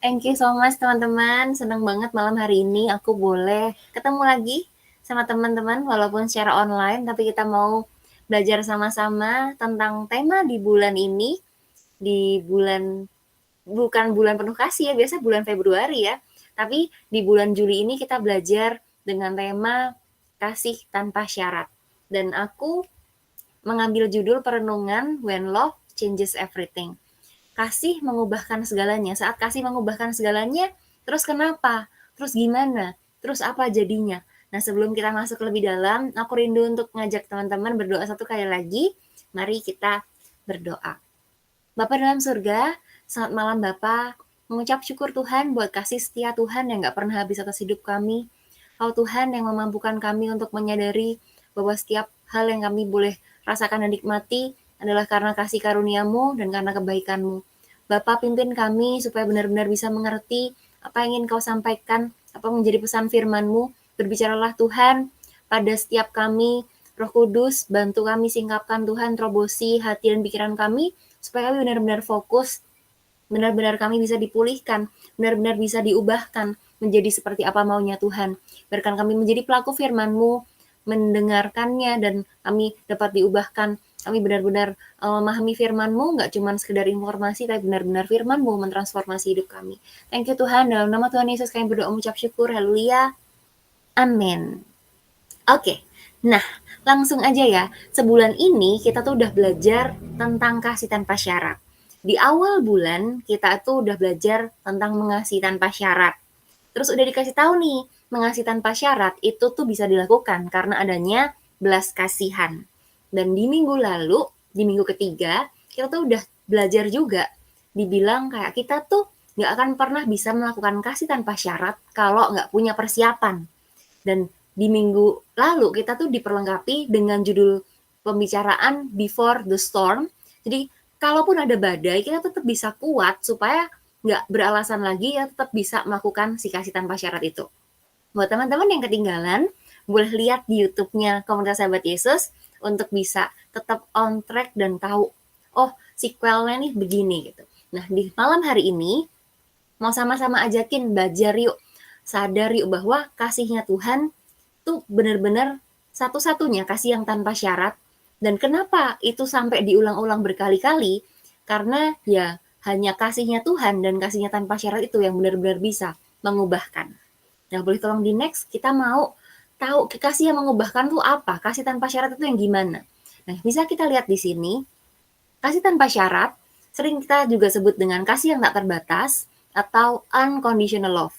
Thank you so much teman-teman, senang banget malam hari ini aku boleh ketemu lagi sama teman-teman walaupun secara online, tapi kita mau belajar sama-sama tentang tema di bulan ini, di bulan bukan bulan penuh kasih ya, biasa bulan Februari ya, tapi di bulan Juli ini kita belajar dengan tema kasih tanpa syarat. Dan aku mengambil judul perenungan When Love Changes Everything. Kasih mengubahkan segalanya. Saat kasih mengubahkan segalanya, terus kenapa? Terus gimana? Terus apa jadinya? Nah, sebelum kita masuk lebih dalam, aku rindu untuk ngajak teman-teman berdoa satu kali lagi. Mari kita berdoa. Bapa dalam surga, selamat malam Bapa. Mengucap syukur Tuhan buat kasih setia Tuhan yang gak pernah habis atas hidup kami. Kau Tuhan yang memampukan kami untuk menyadari bahwa setiap hal yang kami boleh rasakan dan nikmati adalah karena kasih karuniamu dan karena kebaikanmu. Bapa pimpin kami supaya benar-benar bisa mengerti apa yang ingin kau sampaikan, apa menjadi pesan firman-Mu. Berbicaralah Tuhan pada setiap kami, Roh Kudus, bantu kami singkapkan Tuhan, terobosi hati dan pikiran kami, supaya kami benar-benar fokus, benar-benar kami bisa dipulihkan, benar-benar bisa diubahkan menjadi seperti apa maunya Tuhan. Biarkan kami menjadi pelaku firman-Mu, mendengarkannya, dan kami dapat diubahkan. Kami benar-benar memahami firman-Mu, nggak cuma sekedar informasi, tapi benar-benar firman-Mu mentransformasi hidup kami. Thank you Tuhan, dalam nama Tuhan Yesus kami berdoa mengucap syukur, haleluya, amin. Oke, nah langsung aja ya, sebulan ini kita tuh udah belajar tentang kasih tanpa syarat. Di awal bulan kita tuh udah belajar tentang mengasihi tanpa syarat. Terus udah dikasih tahu nih, mengasihi tanpa syarat itu tuh bisa dilakukan karena adanya belas kasihan. Dan di minggu lalu, di minggu ketiga, kita tuh udah belajar juga. Dibilang kayak kita tuh nggak akan pernah bisa melakukan kasih tanpa syarat kalau nggak punya persiapan. Dan di minggu lalu kita tuh diperlengkapi dengan judul pembicaraan Before the Storm. Jadi kalaupun ada badai, kita tetap bisa kuat supaya nggak beralasan lagi ya tetap bisa melakukan si kasih tanpa syarat itu. Buat teman-teman yang ketinggalan, boleh lihat di YouTube-nya Komunitas Sahabat Yesus untuk bisa tetap on track dan tahu, oh sequelnya nih begini gitu. Nah di malam hari ini mau sama-sama ajakin belajar yuk, sadar yuk bahwa kasihnya Tuhan tuh benar-benar satu-satunya kasih yang tanpa syarat. Dan kenapa itu sampai diulang-ulang berkali-kali? Karena ya hanya kasihnya Tuhan dan kasihnya tanpa syarat itu yang benar-benar bisa mengubahkan. Nah, boleh tolong di next, kita mau tahu kasih yang mengubahkan tuh apa? Kasih tanpa syarat itu yang gimana? Nah, bisa kita lihat di sini, kasih tanpa syarat sering kita juga sebut dengan kasih yang tak terbatas atau unconditional love.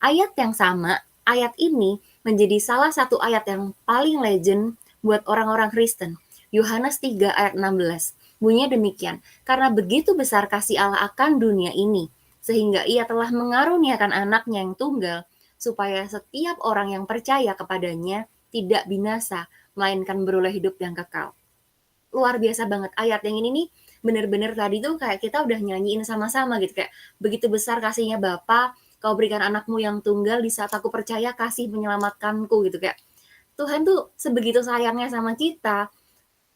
Ayat yang sama, ayat ini menjadi salah satu ayat yang paling legend buat orang-orang Kristen. Yohanes 3 ayat 16. Bunyinya demikian, karena begitu besar kasih Allah akan dunia ini, sehingga ia telah mengaruniakan anaknya yang tunggal, supaya setiap orang yang percaya kepadanya tidak binasa, melainkan beroleh hidup yang kekal. Luar biasa banget ayat yang ini nih, bener-bener tadi tuh kayak kita udah nyanyiin sama-sama gitu, kayak begitu besar kasihnya Bapa, kau berikan anakmu yang tunggal, di saat aku percaya kasih menyelamatkanku gitu, kayak Tuhan tuh sebegitu sayangnya sama kita,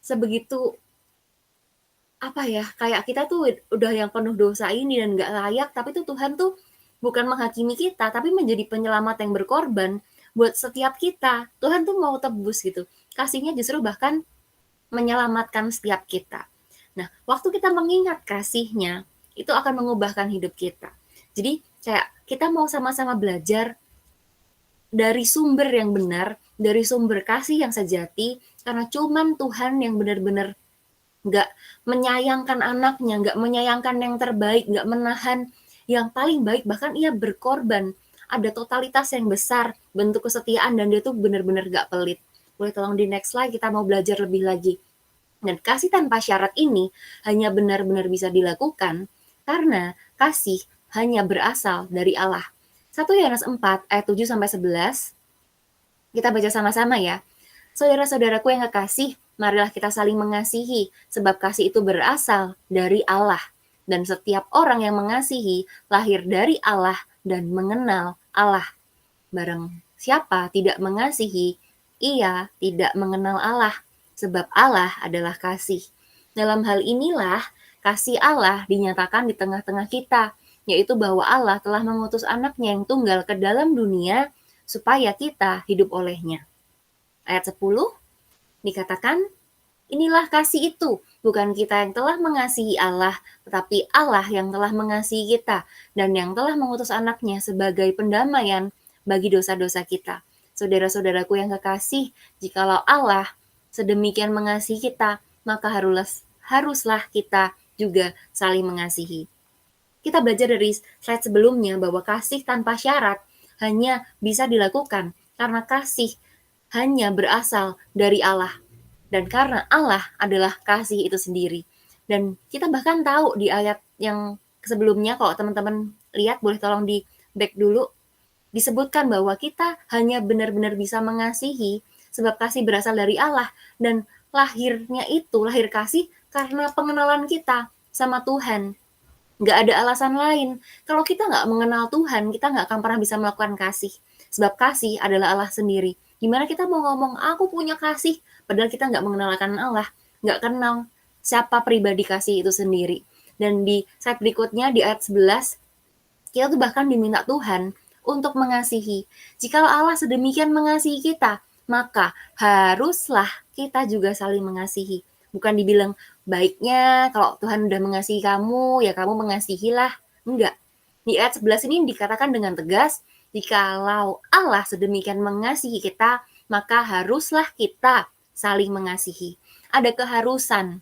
sebegitu apa ya, kayak kita tuh udah yang penuh dosa ini dan gak layak, tapi tuh Tuhan tuh bukan menghakimi kita, tapi menjadi penyelamat yang berkorban buat setiap kita. Tuhan tuh mau tebus gitu. Kasihnya justru bahkan menyelamatkan setiap kita. Nah, waktu kita mengingat kasihnya, itu akan mengubahkan hidup kita. Jadi, kayak kita mau sama-sama belajar dari sumber yang benar, dari sumber kasih yang sejati, karena cuman Tuhan yang benar-benar nggak menyayangkan anaknya, nggak menyayangkan yang terbaik, nggak menahan yang paling baik, bahkan ia berkorban. Ada totalitas yang besar, bentuk kesetiaan, dan dia tuh benar-benar nggak pelit. Boleh tolong di next slide, kita mau belajar lebih lagi. Dan kasih tanpa syarat ini hanya benar-benar bisa dilakukan karena kasih hanya berasal dari Allah. 1 Yohanes 4 ayat 7 sampai 11. Kita baca sama-sama ya. Saudara-saudaraku yang kekasih, marilah kita saling mengasihi, sebab kasih itu berasal dari Allah. Dan setiap orang yang mengasihi lahir dari Allah dan mengenal Allah. Barang siapa tidak mengasihi, ia tidak mengenal Allah, sebab Allah adalah kasih. Dalam hal inilah kasih Allah dinyatakan di tengah-tengah kita, yaitu bahwa Allah telah mengutus anaknya yang tunggal ke dalam dunia supaya kita hidup olehnya. Ayat 10 dikatakan, inilah kasih itu, bukan kita yang telah mengasihi Allah, tetapi Allah yang telah mengasihi kita dan yang telah mengutus anaknya sebagai pendamaian bagi dosa-dosa kita. Saudara-saudaraku yang kekasih, jikalau Allah sedemikian mengasihi kita, maka haruslah kita juga saling mengasihi. Kita belajar dari slide sebelumnya bahwa kasih tanpa syarat hanya bisa dilakukan karena kasih hanya berasal dari Allah. Dan karena Allah adalah kasih itu sendiri. Dan kita bahkan tahu di ayat yang sebelumnya, kalau teman-teman lihat boleh tolong di back dulu, disebutkan bahwa kita hanya benar-benar bisa mengasihi sebab kasih berasal dari Allah. Dan lahir kasih karena pengenalan kita sama Tuhan. Nggak ada alasan lain. Kalau kita nggak mengenal Tuhan, kita nggak akan pernah bisa melakukan kasih. Sebab kasih adalah Allah sendiri. Gimana kita mau ngomong, aku punya kasih, padahal kita nggak mengenalkan Allah, nggak kenal siapa pribadi kasih itu sendiri. Dan di slide berikutnya, di ayat 11, kita tuh bahkan diminta Tuhan untuk mengasihi. Jika Allah sedemikian mengasihi kita, maka haruslah kita juga saling mengasihi. Bukan dibilang, baiknya kalau Tuhan udah mengasihi kamu, ya kamu mengasihilah. Enggak. Di ayat 11 ini dikatakan dengan tegas, jikalau Allah sedemikian mengasihi kita, maka haruslah kita saling mengasihi. Ada keharusan,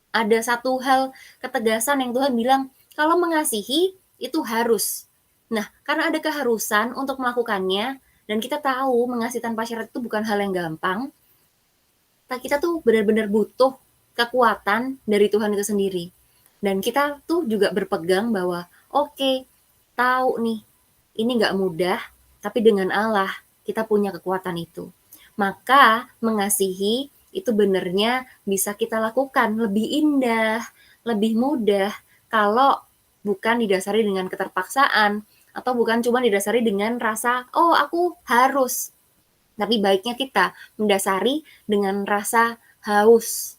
ada satu hal ketegasan yang Tuhan bilang, kalau mengasihi itu harus. Nah, karena ada keharusan untuk melakukannya, dan kita tahu mengasihi tanpa syarat itu bukan hal yang gampang, kita tuh benar-benar butuh kekuatan dari Tuhan itu sendiri. Dan kita tuh juga berpegang bahwa, oke, tahu nih, ini nggak mudah, tapi dengan Allah kita punya kekuatan itu. Maka mengasihi itu benernya bisa kita lakukan lebih indah, lebih mudah kalau bukan didasari dengan keterpaksaan atau bukan cuma didasari dengan rasa, oh aku harus. Tapi baiknya kita mendasari dengan rasa haus.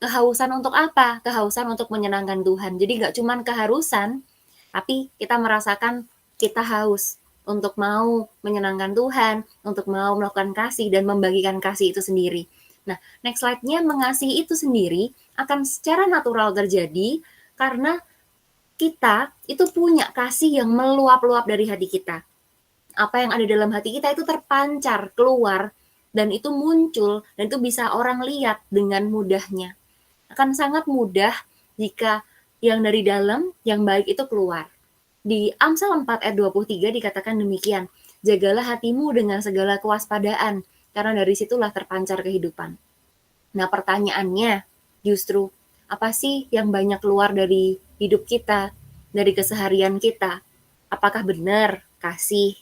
Kehausan untuk apa? Kehausan untuk menyenangkan Tuhan. Jadi nggak cuma keharusan, tapi kita merasakan kita haus untuk mau menyenangkan Tuhan, untuk mau melakukan kasih dan membagikan kasih itu sendiri. Nah, next slide-nya, mengasihi itu sendiri akan secara natural terjadi karena kita itu punya kasih yang meluap-luap dari hati kita. Apa yang ada dalam hati kita itu terpancar keluar dan itu muncul dan itu bisa orang lihat dengan mudahnya. Akan sangat mudah jika yang dari dalam, yang baik itu keluar. Di Amsal 4 ayat 23 dikatakan demikian, jagalah hatimu dengan segala kewaspadaan, karena dari situlah terpancar kehidupan. Nah, pertanyaannya justru, apa sih yang banyak keluar dari hidup kita, dari keseharian kita? Apakah benar kasih?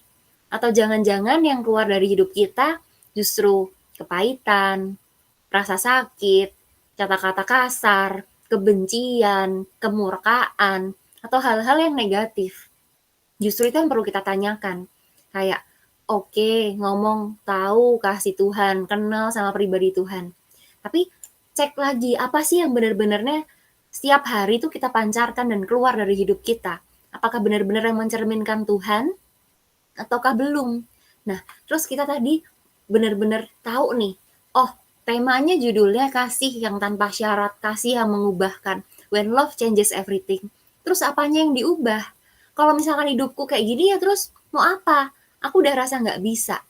Atau jangan-jangan yang keluar dari hidup kita justru kepahitan, rasa sakit, kata-kata kasar, kebencian, kemurkaan, atau hal-hal yang negatif. Justru itu yang perlu kita tanyakan. Kayak, oke, ngomong, tahu kasih Tuhan, kenal sama pribadi Tuhan. Tapi cek lagi, apa sih yang benar-benarnya setiap hari itu kita pancarkan dan keluar dari hidup kita? Apakah benar-benar yang mencerminkan Tuhan? Ataukah belum? Nah, terus kita tadi benar-benar tahu nih, oh, temanya judulnya kasih yang tanpa syarat, kasih yang mengubahkan. When love changes everything. Terus apanya yang diubah? Kalau misalkan hidupku kayak gini ya terus mau apa? Aku udah rasa nggak bisa.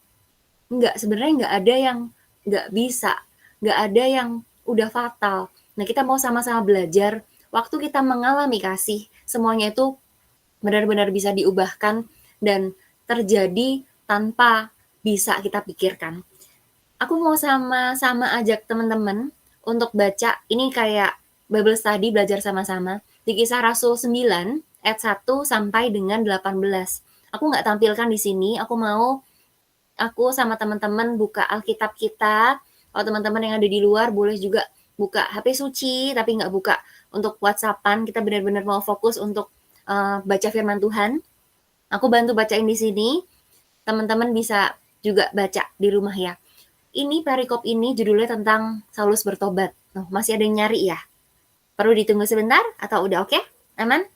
Sebenarnya nggak ada yang nggak bisa. Nggak ada yang udah fatal. Nah, kita mau sama-sama belajar. Waktu kita mengalami kasih, semuanya itu benar-benar bisa diubahkan dan terjadi tanpa bisa kita pikirkan. Aku mau sama-sama ajak teman-teman untuk baca, ini kayak Bible study, belajar sama-sama, di Kisah Rasul 9, ayat 1 sampai dengan 18. Aku nggak tampilkan di sini, aku sama teman-teman buka Alkitab kita. Kalau teman-teman yang ada di luar boleh juga buka HP suci, tapi nggak buka untuk WhatsApp-an. Kita benar-benar mau fokus untuk baca firman Tuhan. Aku bantu bacain di sini, teman-teman bisa juga baca di rumah ya. Ini perikop ini judulnya tentang Saulus bertobat. Masih ada yang nyari ya? Perlu ditunggu sebentar atau udah oke? Aman?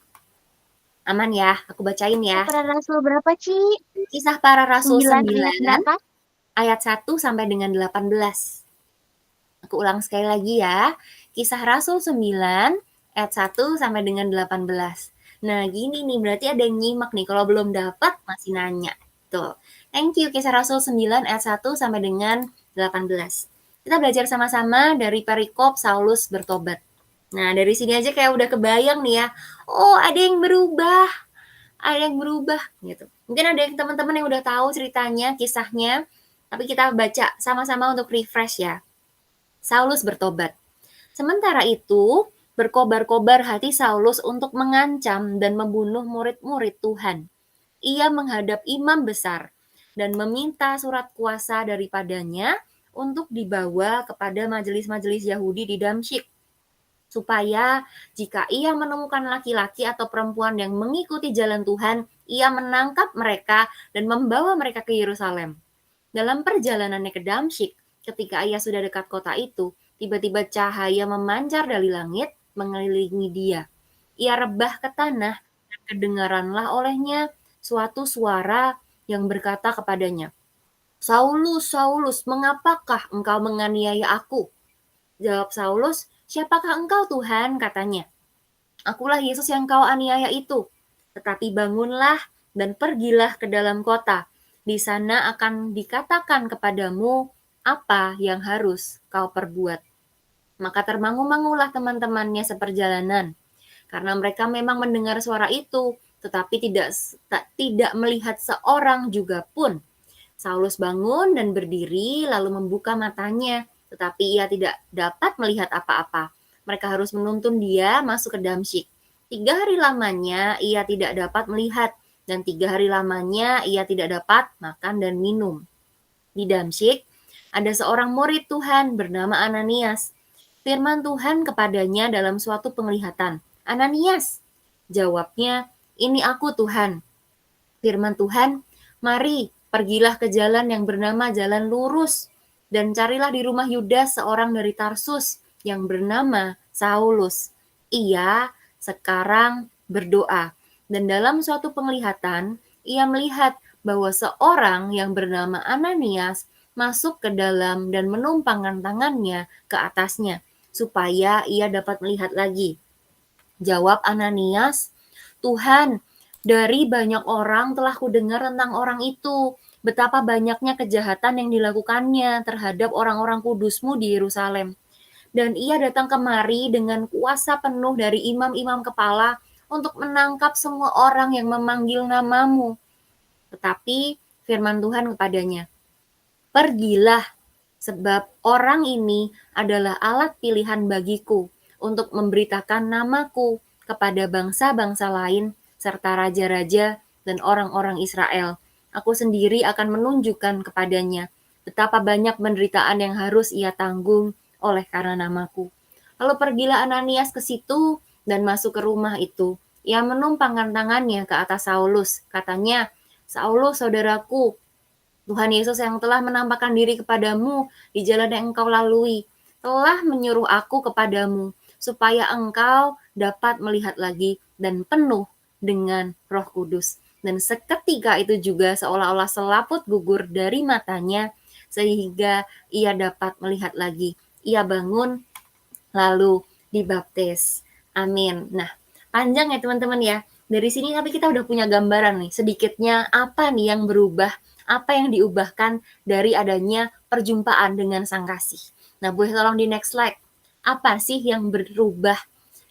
Aman ya? Aku bacain Kisah ya. Para Rasul berapa, Ci? Kisah Para Rasul 9 ayat 9 berapa? ayat 1 sampai dengan 18. Aku ulang sekali lagi ya. Kisah Rasul 9 ayat 1 sampai dengan 18. Nah, gini nih, berarti ada yang nyimak nih. Kalau belum dapat, masih nanya. Tuh. Thank you, Kisah Rasul 9 ayat 1 sampai dengan 18. Kita belajar sama-sama dari perikop Saulus bertobat. Nah, dari sini aja kayak udah kebayang nih ya. Oh, ada yang berubah. Ada yang berubah gitu. Mungkin ada yang teman-teman yang udah tahu ceritanya, kisahnya, tapi kita baca sama-sama untuk refresh ya. Saulus bertobat. Sementara itu, berkobar-kobar hati Saulus untuk mengancam dan membunuh murid-murid Tuhan. Ia menghadap imam besar dan meminta surat kuasa daripadanya untuk dibawa kepada majelis-majelis Yahudi di Damsyik, supaya jika ia menemukan laki-laki atau perempuan yang mengikuti jalan Tuhan, ia menangkap mereka dan membawa mereka ke Yerusalem. Dalam perjalanannya ke Damsyik, ketika ia sudah dekat kota itu, tiba-tiba cahaya memancar dari langit mengelilingi dia. Ia rebah ke tanah dan kedengaranlah olehnya suatu suara yang berkata kepadanya, "Saulus, Saulus, mengapakah engkau menganiaya aku?" Jawab Saulus, "Siapakah engkau Tuhan?" katanya. "Akulah Yesus yang kau aniaya itu. Tetapi bangunlah dan pergilah ke dalam kota. Di sana akan dikatakan kepadamu apa yang harus kau perbuat." Maka termangu-mangulah teman-temannya seperjalanan, karena mereka memang mendengar suara itu, tetapi tidak melihat seorang juga pun. Saulus bangun dan berdiri, lalu membuka matanya, tetapi ia tidak dapat melihat apa-apa. Mereka harus menuntun dia masuk ke Damsyik. 3 hari lamanya ia tidak dapat melihat, dan 3 hari lamanya ia tidak dapat makan dan minum. Di Damsyik ada seorang murid Tuhan bernama Ananias. Firman Tuhan kepadanya dalam suatu penglihatan, "Ananias." Jawabnya, "Ini aku Tuhan." Firman Tuhan, "Mari, pergilah ke jalan yang bernama Jalan Lurus, dan carilah di rumah Yudas seorang dari Tarsus yang bernama Saulus. Ia sekarang berdoa." Dan dalam suatu penglihatan, ia melihat bahwa seorang yang bernama Ananias masuk ke dalam dan menumpangkan tangannya ke atasnya, supaya ia dapat melihat lagi. Jawab Ananias, "Tuhan, dari banyak orang telah kudengar tentang orang itu, betapa banyaknya kejahatan yang dilakukannya terhadap orang-orang kudusmu di Yerusalem. Dan ia datang kemari dengan kuasa penuh dari imam-imam kepala untuk menangkap semua orang yang memanggil namamu." Tetapi firman Tuhan kepadanya, "Pergilah, sebab orang ini adalah alat pilihan bagiku untuk memberitakan namaku kepada bangsa-bangsa lain serta raja-raja dan orang-orang Israel. Aku sendiri akan menunjukkan kepadanya betapa banyak penderitaan yang harus ia tanggung oleh karena namaku." Lalu pergilah Ananias ke situ dan masuk ke rumah itu. Ia menumpangkan tangannya ke atas Saulus. Katanya, "Saulus, saudaraku, Tuhan Yesus yang telah menampakkan diri kepadamu di jalan yang engkau lalui, telah menyuruh aku kepadamu, supaya engkau dapat melihat lagi dan penuh dengan Roh Kudus." Dan seketika itu juga seolah-olah selaput gugur dari matanya, sehingga ia dapat melihat lagi. Ia bangun, lalu dibaptis. Amin. Nah, panjang ya teman-teman ya. Dari sini tapi kita udah punya gambaran nih, sedikitnya apa nih yang berubah, apa yang diubahkan dari adanya perjumpaan dengan Sang Kasih. Nah, boleh tolong di next slide. Apa sih yang berubah?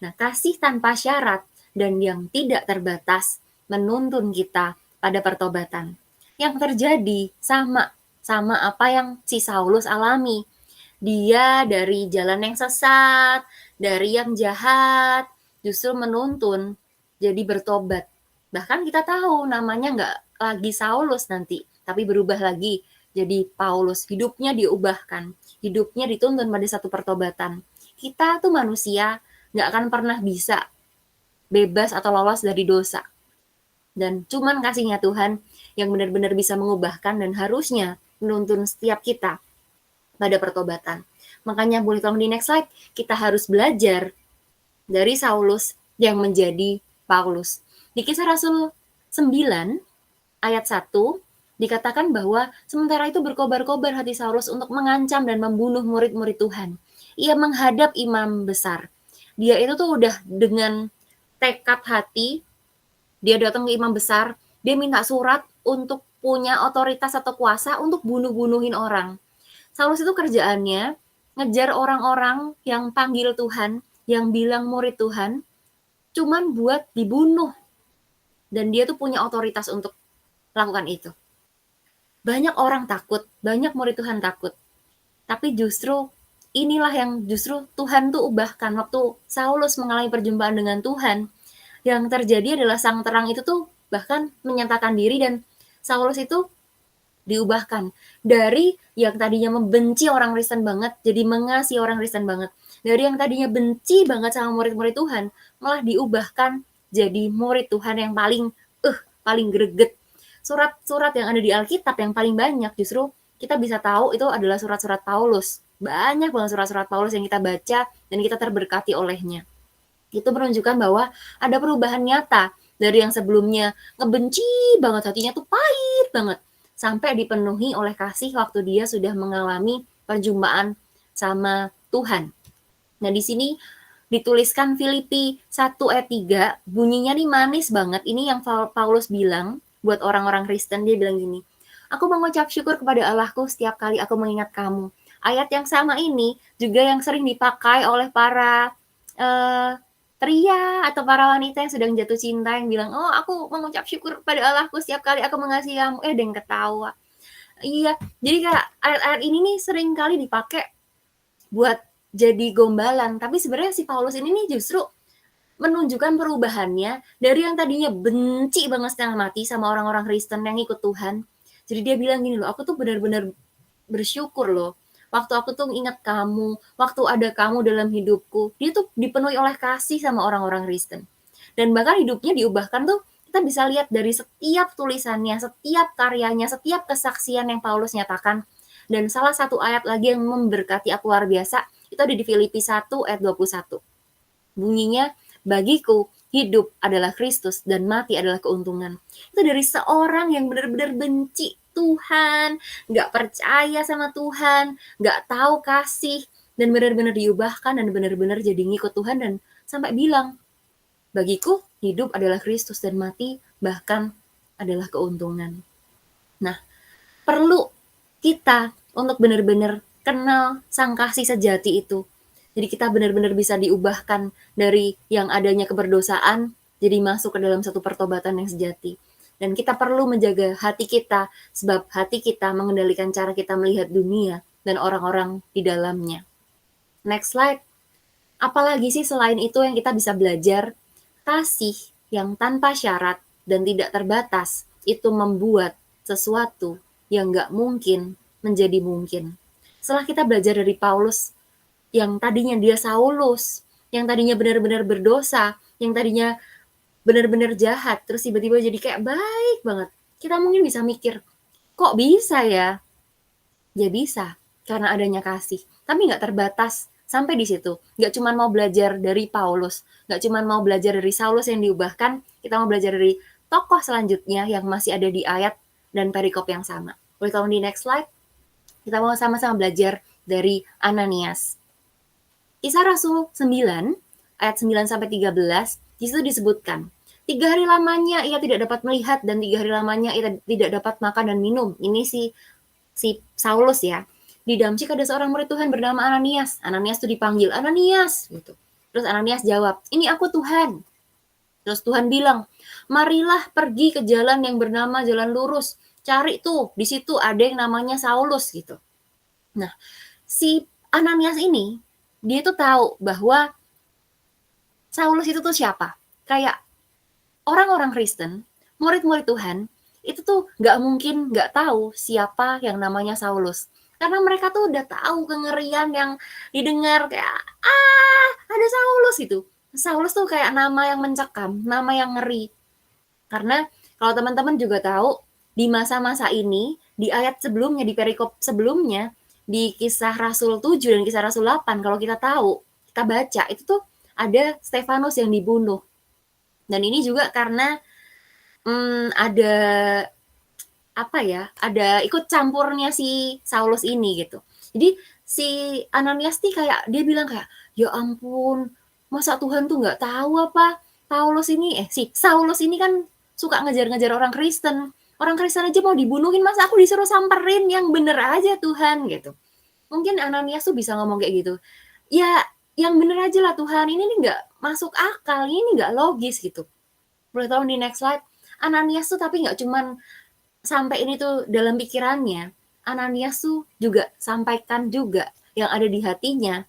Nah, kasih tanpa syarat dan yang tidak terbatas menuntun kita pada pertobatan. Yang terjadi sama apa yang si Saulus alami. Dia dari jalan yang sesat, dari yang jahat, justru menuntun jadi bertobat. Bahkan kita tahu namanya nggak lagi Saulus nanti, tapi berubah lagi jadi Paulus. Hidupnya diubahkan, hidupnya dituntun pada satu pertobatan. Kita tuh manusia nggak akan pernah bisa bebas atau lolos dari dosa. Dan cuman kasihnya Tuhan yang benar-benar bisa mengubahkan dan harusnya menuntun setiap kita pada pertobatan. Makanya boleh tolong di next slide, kita harus belajar dari Saulus yang menjadi Paulus. Di Kisah Rasul 9 ayat 1 dikatakan bahwa sementara itu berkobar-kobar hati Saulus untuk mengancam dan membunuh murid-murid Tuhan. Ia menghadap imam besar. Dia itu tuh udah dengan tekad hati, dia datang ke imam besar, dia minta surat untuk punya otoritas atau kuasa untuk bunuh-bunuhin orang. Saulus itu kerjaannya ngejar orang-orang yang panggil Tuhan, yang bilang murid Tuhan, cuman buat dibunuh. Dan dia tuh punya otoritas untuk lakukan itu. Banyak orang takut, banyak murid Tuhan takut. Tapi justru inilah yang justru Tuhan tuh ubahkan. Waktu Saulus mengalami perjumpaan dengan Tuhan, yang terjadi adalah sang terang itu tuh bahkan menyatakan diri, dan Saulus itu diubahkan dari yang tadinya membenci orang Kristen banget jadi mengasihi orang Kristen banget. Dari yang tadinya benci banget sama murid-murid Tuhan malah diubahkan jadi murid Tuhan yang paling greget. Surat-surat yang ada di Alkitab yang paling banyak justru kita bisa tahu itu adalah surat-surat Paulus. Banyak banget surat-surat Paulus yang kita baca dan kita terberkati olehnya. Itu menunjukkan bahwa ada perubahan nyata dari yang sebelumnya ngebenci banget, hatinya tuh pahit banget, sampai dipenuhi oleh kasih waktu dia sudah mengalami perjumpaan sama Tuhan. Nah, di sini dituliskan Filipi 1 ayat 3, bunyinya nih manis banget. Ini yang Paulus bilang buat orang-orang Kristen, dia bilang gini, "Aku mengucap syukur kepada Allahku setiap kali aku mengingat kamu." Ayat yang sama ini juga yang sering dipakai oleh para pria atau para wanita yang sedang jatuh cinta yang bilang, "Oh, aku mengucap syukur kepada Allahku setiap kali aku mengasihi kamu." Ada yang ketawa. Iya, jadi kayak ayat-ayat ini nih sering kali dipakai buat jadi gombalan, tapi sebenarnya si Paulus ini nih justru menunjukkan perubahannya dari yang tadinya benci banget setengah mati sama orang-orang Kristen yang ikut Tuhan. Jadi dia bilang gini loh, "Aku tuh benar-benar bersyukur loh. Waktu aku tuh ingat kamu, waktu ada kamu dalam hidupku." Dia tuh dipenuhi oleh kasih sama orang-orang Kristen. Dan bahkan hidupnya diubahkan tuh kita bisa lihat dari setiap tulisannya, setiap karyanya, setiap kesaksian yang Paulus nyatakan. Dan salah satu ayat lagi yang memberkati aku luar biasa, itu ada di Filipi 1 ayat 21. Bunyinya, "Bagiku hidup adalah Kristus dan mati adalah keuntungan." Itu dari seorang yang benar-benar benci Tuhan, nggak percaya sama Tuhan, nggak tahu kasih, dan benar-benar diubahkan dan benar-benar jadi ngikut Tuhan dan sampai bilang, "Bagiku hidup adalah Kristus dan mati bahkan adalah keuntungan." Nah, perlu kita untuk benar-benar kenal sang kasih sejati itu. Jadi kita benar-benar bisa diubahkan dari yang adanya keberdosaan jadi masuk ke dalam satu pertobatan yang sejati. Dan kita perlu menjaga hati kita sebab hati kita mengendalikan cara kita melihat dunia dan orang-orang di dalamnya. Next slide. Apalagi sih selain itu yang kita bisa belajar? Kasih yang tanpa syarat dan tidak terbatas itu membuat sesuatu yang nggak mungkin menjadi mungkin. Setelah kita belajar dari Paulus, yang tadinya dia Saulus, yang tadinya benar-benar berdosa, yang tadinya benar-benar jahat, terus tiba-tiba jadi kayak baik banget. Kita mungkin bisa mikir, kok bisa ya? Ya bisa, karena adanya kasih. Tapi nggak terbatas sampai di situ. Nggak cuma mau belajar dari Paulus, nggak cuma mau belajar dari Saulus yang diubahkan, kita mau belajar dari tokoh selanjutnya yang masih ada di ayat dan perikop yang sama. Boleh tolong di next slide? Kita mau sama-sama belajar dari Ananias. Kisah Rasul 9, ayat 9-13, di situ disebutkan, 3 hari lamanya ia tidak dapat melihat dan 3 hari lamanya ia tidak dapat makan dan minum. Ini si Saulus ya. Di Damsyik ada seorang murid Tuhan bernama Ananias. Ananias tuh dipanggil, "Ananias," gitu. Terus Ananias jawab, "Ini aku Tuhan." Terus Tuhan bilang, "Marilah pergi ke jalan yang bernama Jalan Lurus. Cari tuh, di situ ada yang namanya Saulus," gitu. Nah, si Ananias ini, dia tuh tahu bahwa Saulus itu tuh siapa. Kayak orang-orang Kristen, murid-murid Tuhan, itu tuh nggak mungkin nggak tahu siapa yang namanya Saulus. Karena mereka tuh udah tahu kengerian yang didengar kayak, ada Saulus itu. Saulus tuh kayak nama yang mencekam, nama yang ngeri. Karena kalau teman-teman juga tahu, di masa-masa ini, di ayat sebelumnya, di perikop sebelumnya, di kisah Rasul 7 dan kisah Rasul 8, kalau kita tahu, kita baca, itu tuh ada Stefanus yang dibunuh. Dan ini juga karena ada apa ya, ada ikut campurnya si Saulus ini gitu. Jadi si Ananias nih kayak dia bilang kayak, "Ya ampun, masa Tuhan tuh nggak tahu apa si Saulus ini kan suka ngejar-ngejar orang Kristen. Orang Kristen aja mau dibunuhin, masa aku disuruh samperin, yang bener aja Tuhan," gitu. Mungkin Ananias tuh bisa ngomong kayak gitu, "Ya yang bener aja lah Tuhan, ini nih nggak masuk akal, ini nggak logis," gitu. Boleh tolong di next slide? Ananias tuh tapi nggak cuman sampai ini tuh dalam pikirannya, Ananias tuh juga sampaikan juga yang ada di hatinya,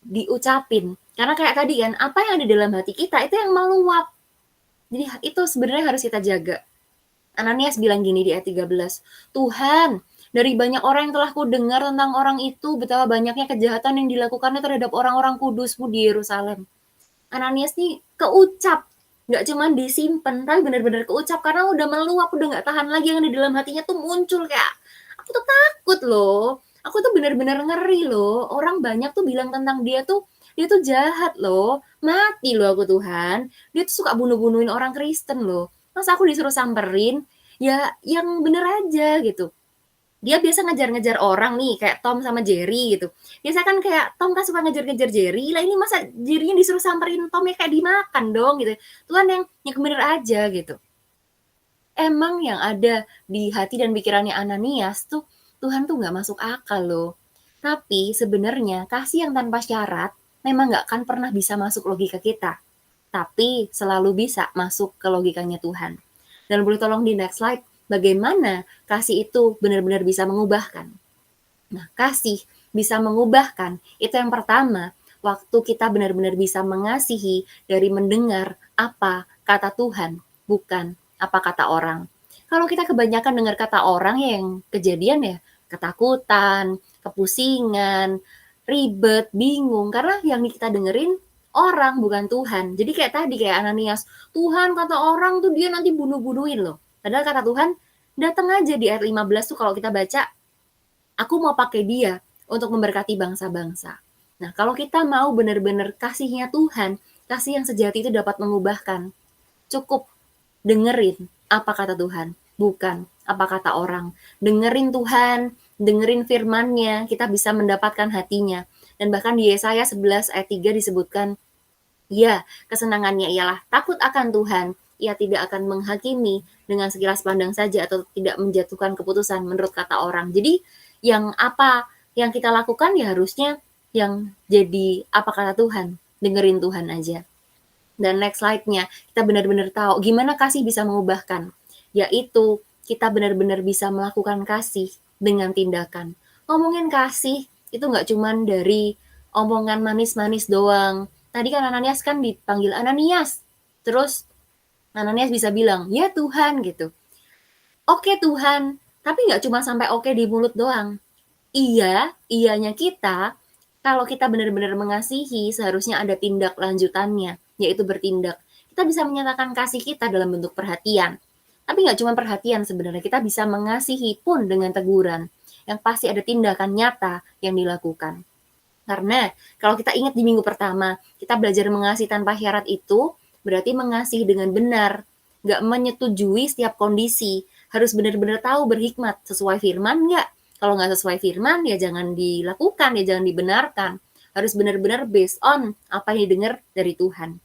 diucapin. Karena kayak tadi kan, apa yang ada dalam hati kita itu yang meluap. Jadi itu sebenarnya harus kita jaga. Ananias bilang gini di ayat 13, "Tuhan, dari banyak orang yang telah kudengar tentang orang itu, betapa banyaknya kejahatan yang dilakukannya terhadap orang-orang kudusmu di Yerusalem." Ananias nih keucap, nggak cuman disimpen, tapi benar-benar keucap karena udah meluap, udah nggak tahan lagi, yang ada di dalam hatinya tuh muncul kayak, "Aku tuh takut loh, aku tuh benar-benar ngeri loh, orang banyak tuh bilang tentang dia tuh jahat loh, mati loh aku Tuhan, dia tuh suka bunuh-bunuhin orang Kristen loh, masa aku disuruh samperin? Ya yang bener aja," gitu. Dia biasa ngejar-ngejar orang nih, kayak Tom sama Jerry gitu. Biasa kan kayak Tom kan suka ngejar-ngejar Jerry, lah ini masa Jerry-nya disuruh samperin Tom, ya kayak dimakan dong gitu. Tuhan yang bener aja gitu. Emang yang ada di hati dan pikirannya Ananias tuh, Tuhan tuh nggak masuk akal loh. Tapi sebenarnya kasih yang tanpa syarat memang nggak akan pernah bisa masuk logika kita. Tapi selalu bisa masuk ke logikanya Tuhan. Dan boleh tolong di next slide, bagaimana kasih itu benar-benar bisa mengubahkan. Nah, kasih bisa mengubahkan, itu yang pertama, waktu kita benar-benar bisa mengasihi dari mendengar apa kata Tuhan, bukan apa kata orang. Kalau kita kebanyakan dengar kata orang ya yang kejadian ya, ketakutan, kepusingan, ribet, bingung, karena yang kita dengerin orang bukan Tuhan. Jadi kayak tadi, kayak Ananias, Tuhan kata orang tuh dia nanti bunuh-bunuhin loh. Padahal kata Tuhan, datang aja di ayat 15 tuh kalau kita baca, aku mau pakai dia untuk memberkati bangsa-bangsa. Nah, kalau kita mau benar-benar kasihnya Tuhan, kasih yang sejati itu dapat mengubahkan. Cukup dengerin apa kata Tuhan, bukan apa kata orang. Dengerin Tuhan, dengerin firman-Nya, kita bisa mendapatkan hatinya. Dan bahkan di Yesaya 11 ayat 3 disebutkan, "Ya, kesenangannya ialah takut akan Tuhan. Ia tidak akan menghakimi dengan sekilas pandang saja atau tidak menjatuhkan keputusan menurut kata orang." Jadi, yang apa yang kita lakukan ya harusnya yang jadi apa kata Tuhan, dengerin Tuhan aja. Dan next slide-nya, kita benar-benar tahu gimana kasih bisa mengubahkan, yaitu kita benar-benar bisa melakukan kasih dengan tindakan. Ngomongin kasih itu nggak cuman dari omongan manis-manis doang. Tadi kan Ananias kan dipanggil Ananias, terus Ananias bisa bilang, "Ya Tuhan," gitu. Oke Tuhan, tapi nggak cuma sampai oke di mulut doang. Iyanya kita, kalau kita benar-benar mengasihi seharusnya ada tindak lanjutannya, yaitu bertindak. Kita bisa menyatakan kasih kita dalam bentuk perhatian. Tapi nggak cuma perhatian sebenarnya, kita bisa mengasihi pun dengan teguran. Yang pasti ada tindakan nyata yang dilakukan. Karena kalau kita ingat di minggu pertama, kita belajar mengasihi tanpa syarat itu, berarti mengasihi dengan benar. Nggak menyetujui setiap kondisi. Harus benar-benar tahu berhikmat, sesuai firman nggak? Kalau nggak sesuai firman, ya jangan dilakukan, ya jangan dibenarkan. Harus benar-benar based on apa yang didengar dari Tuhan.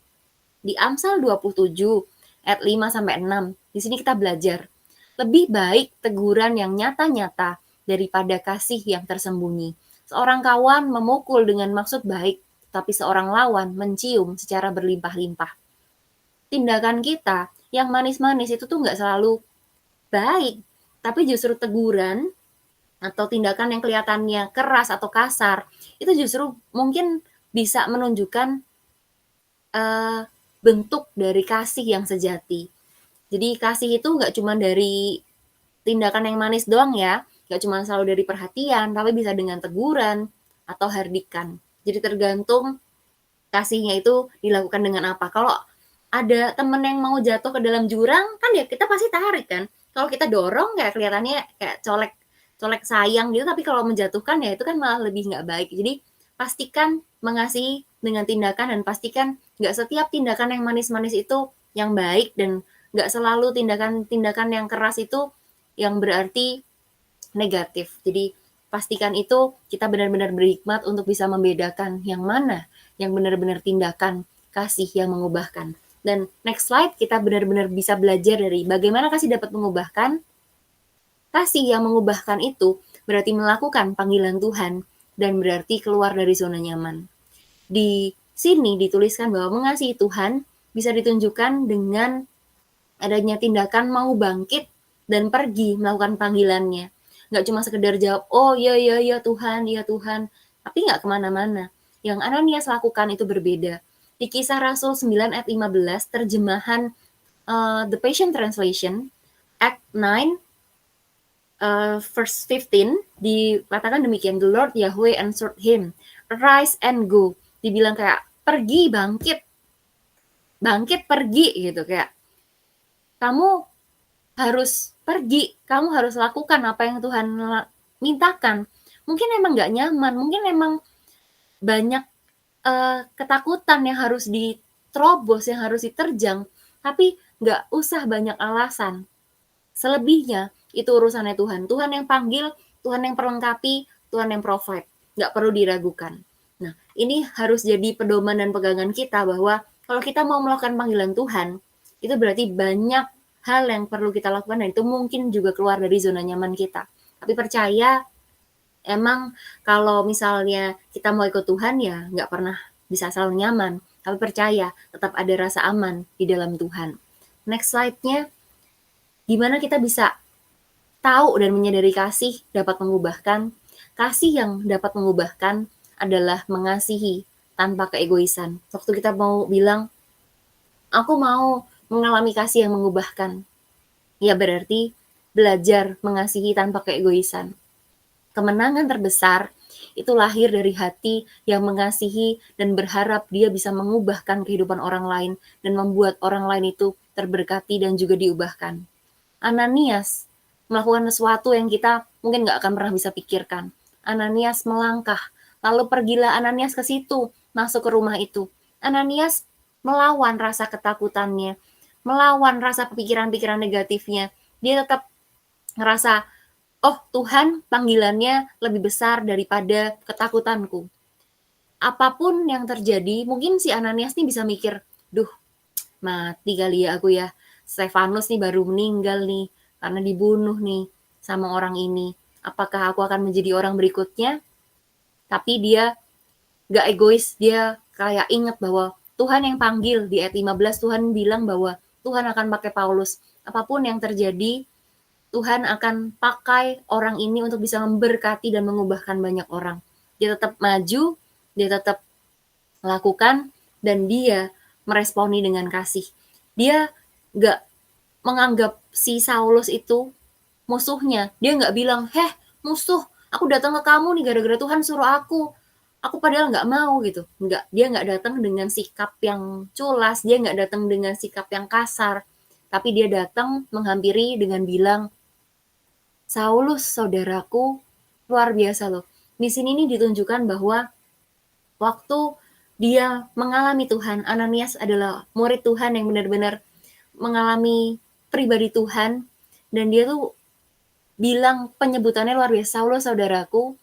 Di Amsal 27 ayat 5-6, di sini kita belajar. Lebih baik teguran yang nyata-nyata daripada kasih yang tersembunyi. Seorang kawan memukul dengan maksud baik, tapi seorang lawan mencium secara berlimpah-limpah. Tindakan kita yang manis-manis itu tuh nggak selalu baik, tapi justru teguran atau tindakan yang kelihatannya keras atau kasar, itu justru mungkin bisa menunjukkan bentuk dari kasih yang sejati. Jadi kasih itu nggak cuma dari tindakan yang manis doang ya, nggak cuma selalu dari perhatian, tapi bisa dengan teguran atau hardikan. Jadi tergantung kasihnya itu dilakukan dengan apa. Kalau ada temen yang mau jatuh ke dalam jurang, kan ya kita pasti tarik kan. Kalau kita dorong kayak kelihatannya kayak colek sayang gitu, tapi kalau menjatuhkan ya itu kan malah lebih nggak baik. Jadi pastikan mengasihi dengan tindakan dan pastikan nggak setiap tindakan yang manis-manis itu yang baik dan nggak selalu tindakan-tindakan yang keras itu yang berarti negatif. Jadi pastikan itu kita benar-benar berhikmat untuk bisa membedakan yang mana yang benar-benar tindakan kasih yang mengubahkan. Dan next slide kita benar-benar bisa belajar dari bagaimana kasih dapat mengubahkan. Kasih yang mengubahkan itu berarti melakukan panggilan Tuhan dan berarti keluar dari zona nyaman. Di sini dituliskan bahwa mengasihi Tuhan bisa ditunjukkan dengan adanya tindakan mau bangkit dan pergi melakukan panggilannya. Nggak cuma sekedar jawab, oh ya ya ya Tuhan, tapi nggak kemana-mana. Yang Ananias lakukan itu berbeda. Di Kisah Rasul 9 ayat 15, terjemahan The Passion Translation, Act 9, verse 15, dikatakan demikian, the Lord Yahweh answered him, arise and go. Dibilang kayak, pergi, bangkit, pergi, gitu, kayak, kamu harus pergi, kamu harus lakukan apa yang Tuhan mintakan. Mungkin emang nggak nyaman, mungkin emang banyak ketakutan yang harus diterobos, yang harus diterjang, tapi nggak usah banyak alasan. Selebihnya, itu urusannya Tuhan. Tuhan yang panggil, Tuhan yang perlengkapi, Tuhan yang provide. Nggak perlu diragukan. Nah, ini harus jadi pedoman dan pegangan kita bahwa kalau kita mau melakukan panggilan Tuhan, itu berarti banyak hal yang perlu kita lakukan dan itu mungkin juga keluar dari zona nyaman kita. Tapi percaya, emang kalau misalnya kita mau ikut Tuhan ya nggak pernah bisa selalu nyaman. Tapi percaya, tetap ada rasa aman di dalam Tuhan. Next slide-nya, gimana kita bisa tahu dan menyadari kasih dapat mengubahkan. Kasih yang dapat mengubahkan adalah mengasihi tanpa keegoisan. Waktu kita mau bilang, aku mau mengalami kasih yang mengubahkan, ya berarti belajar mengasihi tanpa keegoisan. Kemenangan terbesar itu lahir dari hati yang mengasihi dan berharap dia bisa mengubahkan kehidupan orang lain dan membuat orang lain itu terberkati dan juga diubahkan. Ananias melakukan sesuatu yang kita mungkin nggak akan pernah bisa pikirkan. Ananias melangkah, lalu pergilah Ananias ke situ, masuk ke rumah itu. Ananias melawan rasa ketakutannya, melawan rasa pikiran-pikiran negatifnya. Dia tetap ngerasa, oh Tuhan panggilannya lebih besar daripada ketakutanku. Apapun yang terjadi, mungkin si Ananias nih bisa mikir, duh mati kali ya aku ya. Stefanus nih baru meninggal nih, karena dibunuh nih sama orang ini. Apakah aku akan menjadi orang berikutnya? Tapi dia gak egois, dia kayak ingat bahwa Tuhan yang panggil. Di ayat 15 Tuhan bilang bahwa Tuhan akan pakai Paulus. Apapun yang terjadi, Tuhan akan pakai orang ini untuk bisa memberkati dan mengubahkan banyak orang. Dia tetap maju, dia tetap lakukan, dan dia meresponi dengan kasih. Dia gak menganggap si Saulus itu musuhnya. Dia gak bilang, heh musuh, aku datang ke kamu nih gara-gara Tuhan suruh aku. Aku padahal gak mau gitu. Enggak, dia gak datang dengan sikap yang culas, dia gak datang dengan sikap yang kasar. Tapi dia datang menghampiri dengan bilang, Saulus, saudaraku, luar biasa loh. Di sini nih ditunjukkan bahwa waktu dia mengalami Tuhan, Ananias adalah murid Tuhan yang benar-benar mengalami pribadi Tuhan, dan dia tuh bilang penyebutannya luar biasa, Saulus, saudaraku,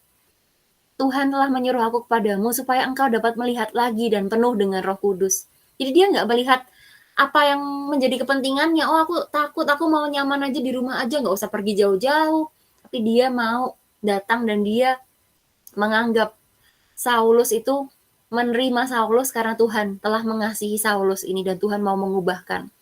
Tuhan telah menyuruh aku kepadamu supaya engkau dapat melihat lagi dan penuh dengan Roh Kudus. Jadi dia nggak melihat apa yang menjadi kepentingannya. Oh aku takut, aku mau nyaman aja di rumah aja, nggak usah pergi jauh-jauh. Tapi dia mau datang dan dia menganggap Saulus itu menerima Saulus karena Tuhan telah mengasihi Saulus ini dan Tuhan mau mengubahkan.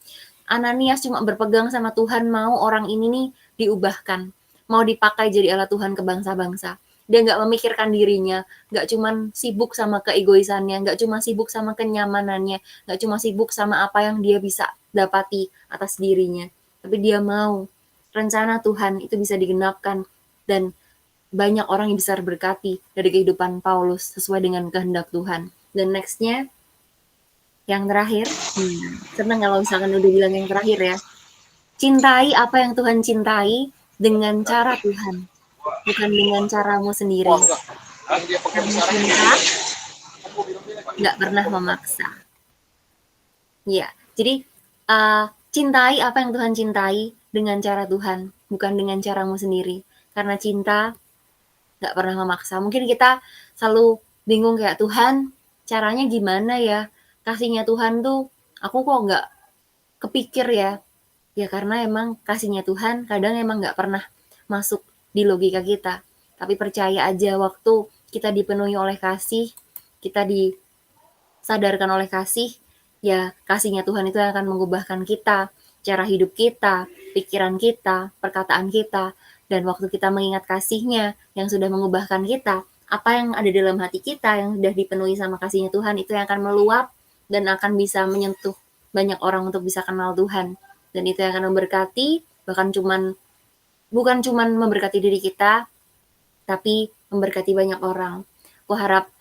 Ananias cuma berpegang sama Tuhan, mau orang ini nih diubahkan, mau dipakai jadi alat Tuhan ke bangsa-bangsa. Dia nggak memikirkan dirinya, nggak cuma sibuk sama keegoisannya, nggak cuma sibuk sama kenyamanannya, nggak cuma sibuk sama apa yang dia bisa dapati atas dirinya. Tapi dia mau rencana Tuhan itu bisa digenapkan dan banyak orang yang bisa berkati dari kehidupan Paulus sesuai dengan kehendak Tuhan. Dan nextnya, yang terakhir, senang kalau misalkan udah bilang yang terakhir ya. Cintai apa yang Tuhan cintai dengan cara Tuhan, bukan dengan caramu sendiri. Karena cinta nggak pernah memaksa. Ya, jadi cintai apa yang Tuhan cintai dengan cara Tuhan, bukan dengan caramu sendiri. Karena cinta nggak pernah memaksa. Mungkin kita selalu bingung kayak, "Tuhan, caranya gimana ya? Kasihnya Tuhan tuh aku kok nggak kepikir ya?" Ya karena emang kasihnya Tuhan kadang emang nggak pernah masuk di logika kita. Tapi percaya aja waktu kita dipenuhi oleh kasih, kita disadarkan oleh kasih, ya kasihnya Tuhan itu yang akan mengubahkan kita, cara hidup kita, pikiran kita, perkataan kita, dan waktu kita mengingat kasihnya yang sudah mengubahkan kita, apa yang ada dalam hati kita yang sudah dipenuhi sama kasihnya Tuhan itu yang akan meluap dan akan bisa menyentuh banyak orang untuk bisa kenal Tuhan. Dan itu yang akan memberkati, bahkan bukan cuman memberkati diri kita, tapi memberkati banyak orang. Aku harap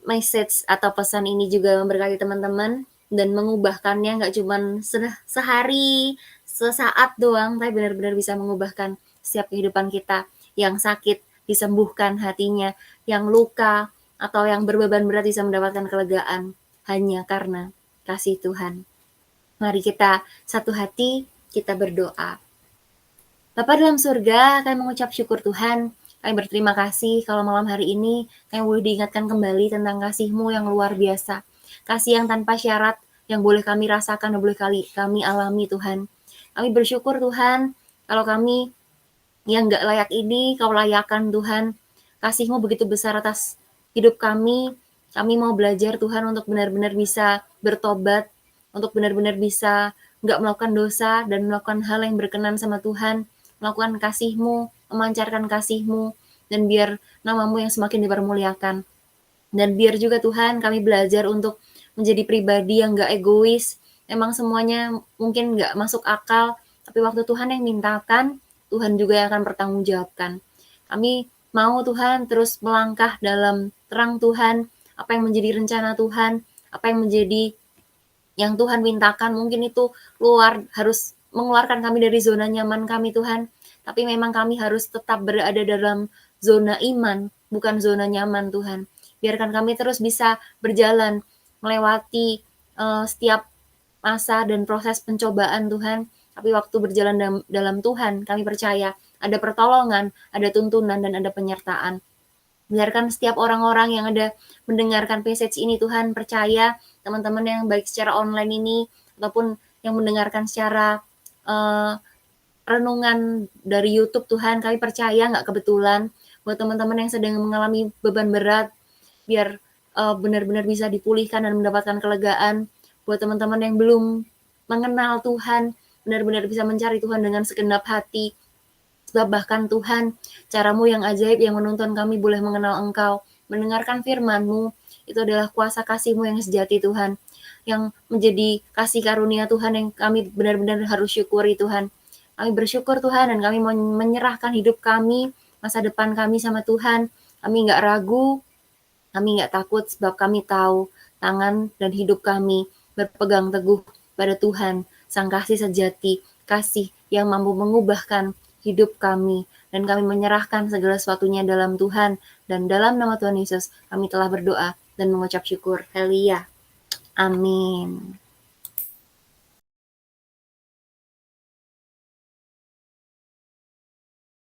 message atau pesan ini juga memberkati teman-teman dan mengubahkannya nggak cuman sehari, sesaat doang, tapi benar-benar bisa mengubahkan setiap kehidupan kita. Yang sakit disembuhkan hatinya, yang luka atau yang berbeban berat bisa mendapatkan kelegaan hanya karena kasih Tuhan. Mari kita satu hati, kita berdoa. Bapa dalam surga, kami mengucap syukur Tuhan. Kami berterima kasih kalau malam hari ini kami boleh diingatkan kembali tentang kasih-Mu yang luar biasa. Kasih yang tanpa syarat, yang boleh kami rasakan dan boleh kami alami Tuhan. Kami bersyukur Tuhan, kalau kami yang gak layak ini, Kau layakan Tuhan. Kasih-Mu begitu besar atas hidup kami. Kami mau belajar Tuhan untuk benar-benar bisa bertobat, untuk benar-benar bisa gak melakukan dosa dan melakukan hal yang berkenan sama Tuhan, melakukan kasih-Mu, memancarkan kasih-Mu, dan biar nama-Mu yang semakin dipermuliakan. Dan biar juga Tuhan kami belajar untuk menjadi pribadi yang gak egois. Emang semuanya mungkin gak masuk akal, tapi waktu Tuhan yang mintakan, Tuhan juga yang akan bertanggungjawabkan. Kami mau Tuhan terus melangkah dalam terang Tuhan, apa yang menjadi rencana Tuhan, apa yang menjadi yang Tuhan mintakan, mungkin itu harus mengeluarkan kami dari zona nyaman kami Tuhan, tapi memang kami harus tetap berada dalam zona iman, bukan zona nyaman Tuhan. Biarkan kami terus bisa berjalan, melewati setiap masa dan proses pencobaan Tuhan, tapi waktu berjalan dalam Tuhan, kami percaya ada pertolongan, ada tuntunan, dan ada penyertaan. Biarkan setiap orang-orang yang ada mendengarkan message ini Tuhan percaya, teman-teman yang baik secara online ini, ataupun yang mendengarkan secara renungan dari YouTube Tuhan, kami percaya nggak kebetulan. Buat teman-teman yang sedang mengalami beban berat, biar benar-benar bisa dipulihkan dan mendapatkan kelegaan. Buat teman-teman yang belum mengenal Tuhan, benar-benar bisa mencari Tuhan dengan segenap hati. Sebab bahkan Tuhan, cara-Mu yang ajaib yang menuntun kami boleh mengenal Engkau, mendengarkan firman-Mu, itu adalah kuasa kasih-Mu yang sejati Tuhan, yang menjadi kasih karunia Tuhan yang kami benar-benar harus syukuri Tuhan. Kami bersyukur Tuhan dan kami menyerahkan hidup kami, masa depan kami sama Tuhan. Kami nggak ragu, kami nggak takut sebab kami tahu tangan dan hidup kami berpegang teguh pada Tuhan, Sang Kasih sejati, kasih yang mampu mengubahkan hidup kami. Dan kami menyerahkan segala sesuatunya dalam Tuhan. Dan dalam nama Tuhan Yesus, kami telah berdoa dan mengucap syukur. Haleluya. Amin.